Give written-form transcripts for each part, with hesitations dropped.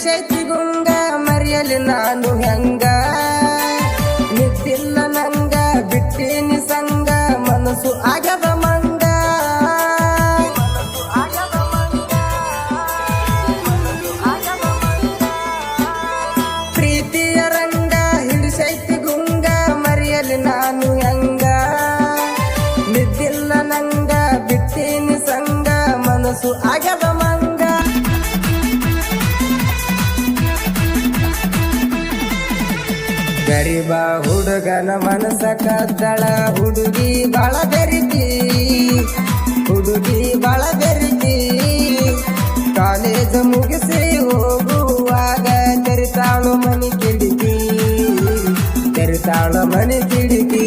ಹಿಡಿಸೈತಿ ಗುಂಗ ಮರೆಯಲಿ ನಾನು ಹೆಂಗ ನಿದ್ದಿಲ್ಲ ನಂಗ ಬಿಟ್ಟಿನಿ ಸಂಗ ಮನಸ್ಸು ಆಗದ ಮಂಗ ಪ್ರೀತಿಯ ರಂಗ ಹಿಡಿಸೈತಿ ಗುಂಗ ಮರೆಯಲಿ ನಾನು ಹೆಂಗ ನಿದ್ದಿಲ್ಲ ನಂಗ ಬಿಟ್ಟಿನಿ ಸಂಗ ಮನಸ್ಸು ಆಗದ ಮಂಗ ಗರಿಬ ಹುಡುಗನ ಮನಸ ಕದ್ದಳ ಹುಡುಗಿ ಬಾಳ ಬೆರಿತಿ ಹುಡುಗಿ ಬಾಳ ಬೆರಿತಿ ಕಾಲೇಜ್ ಮುಗಿಸಿ ಹೋಗುವಾಗ ತೆರಿತಾಳು ಮನಿ ಕಿಡಿಕಿ ತೆರಿತಾಳು ಮನಿ ಕಿಡಿಕಿ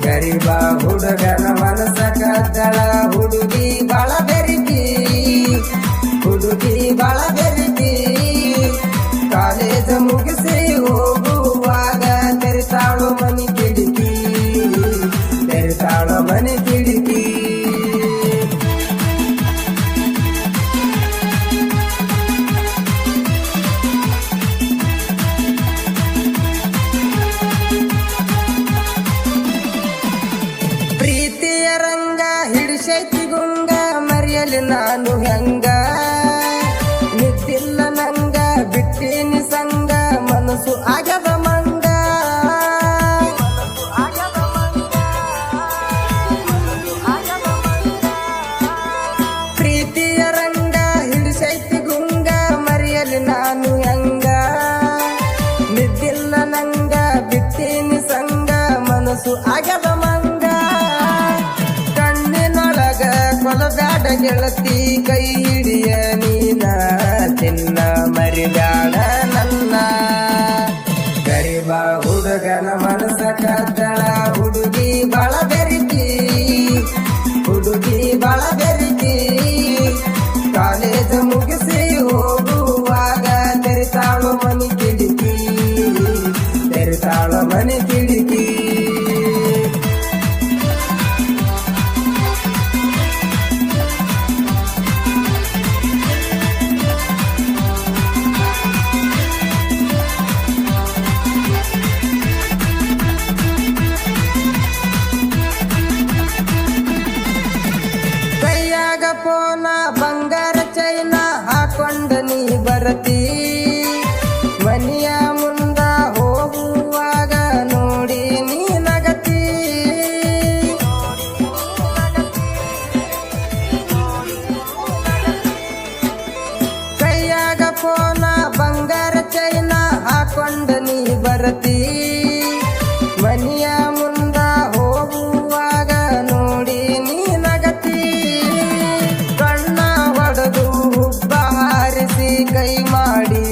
ಗರಿಬ ಹುಡುಗನ ಮನಸ ಕದ್ದಳ ಹುಡುಗಿ ಬಾಳ ಬೆರಿತಿ ಹುಡುಗಿ ಬಾಳ ಬೆರಿತಿ ಕಾಲೇಜ್ ಮುಗಿಸಿ ಹೋಗುವಾಗ ತೆರಿತಾಳು ಮನಿ ಕಿಡಿಕಿ ತೆರಿತಾಳು ಮನಿ ಕಿಡಿಕಿ ಪ್ರೀತಿಯ ರಂಗ ಹಿಡಿಸೈತಿ ಗುಂಗ ಮರೆಯಲಿ ನಾನು ಹೆಂಗ ನಿದ್ದಿಲ್ಲ ನಂಗ ಬಿಟ್ಟಿನಿ ಸಂಗ ಮನಸ್ಸು ಆಗದ ಮಂಗ ಪ್ರೀತಿಯ ರಂಗ ಹಿಡಿಸೈತಿ ಗುಂಗ ಮರೆಯಲಿ ನಾನು ಹೆಂಗ ನಿದ್ದಿಲ್ಲ ನಂಗ ಬಿಟ್ಟಿನಿ ಸಂಗ ಮನಸ್ಸು ಆಗದ ಮಂಗ ಕಣ್ಣಿನೊಳಗ ಕೊಲಬ್ಯಾಡ ಗೆಳತಿ ಕೈ ಹಿಡಿಯ ನೀನ ತಿನ್ನ ಮರಿಬ್ಯಾಡ ನನ್ನ ಗರಿಬ ಹುಡುಗನ ಮನಸ ಕದ್ದಳ ಹುಡುಗಿ ಬಾಳ ಬೆರಿತಿ ಹುಡುಗಿ ಬಾಳ ಬೆರಿತಿ ಕಾಲೇಜ್ ಮುಗಿಸಿ ಹೋಗುವಾಗ ತೆರಿತಾಳು ಮನಿ ಕಿಡಿಕಿ ತೆರಿತಾಳು ಮನಿ ಕಿಡಿಕಿ ಕೈಯಾಗ ಪೋನ ಬಂಗಾರ ಚೈನ ಹಾಕೊಂಡ ನೀ ಬರತಿ ಮನಿಯ ಮುಂದ ಹೋಗುವಾಗ ನೋಡಿ ನೀ ನಗತಿ ಕೈಯಾಗ ಪೋನ ಬಂಗಾರ ಚೈನ ಹಾಕೊಂಡ ನೀ ಬರತಿ ಮನಿಯ ಮುಂದ ಹೋಗುವಾಗ ನೋಡಿ ನೀ ನಗತಿ ಕಣ್ಣ ಹೊಡೆದು ಹುಬ್ಬ ಹಾರಿಸಿ ಕೈ ಮಾಡಿ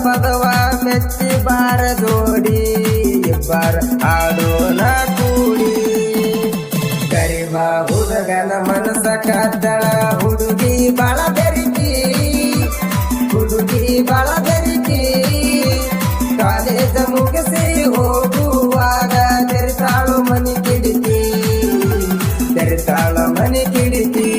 ಪದವ ಮೆಚ್ಚಿ ಬಾರದೋಡಿ ಇಬ್ಬರ ಹಾಡೋಣ ಕೂಡಿ ಗರಿಬ ಹುಡುಗನ ಮನಸ ಕದ್ದಳ ಹುಡುಗಿ ಬಾಳ ಬೆರಿಕಿ ಹುಡುಗಿ ಬಾಳ ಬೆರಿಕಿ ಕಾಲೇಜ ಮುಗಿಸಿ ಹೋಗುವಾಗ ತೆರೆತಾಳು ಮನಿ ಕಿಡಿತಿ ತೆರೆತಾಳು ಮನಿ ಕಿಡಿತಿ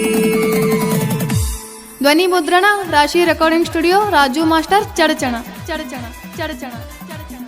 ಧ್ವನಿ ಮುದ್ರಣ ರಾಶಿ recording studio Raju master Chadchan Chadchan Chadchan Chadchan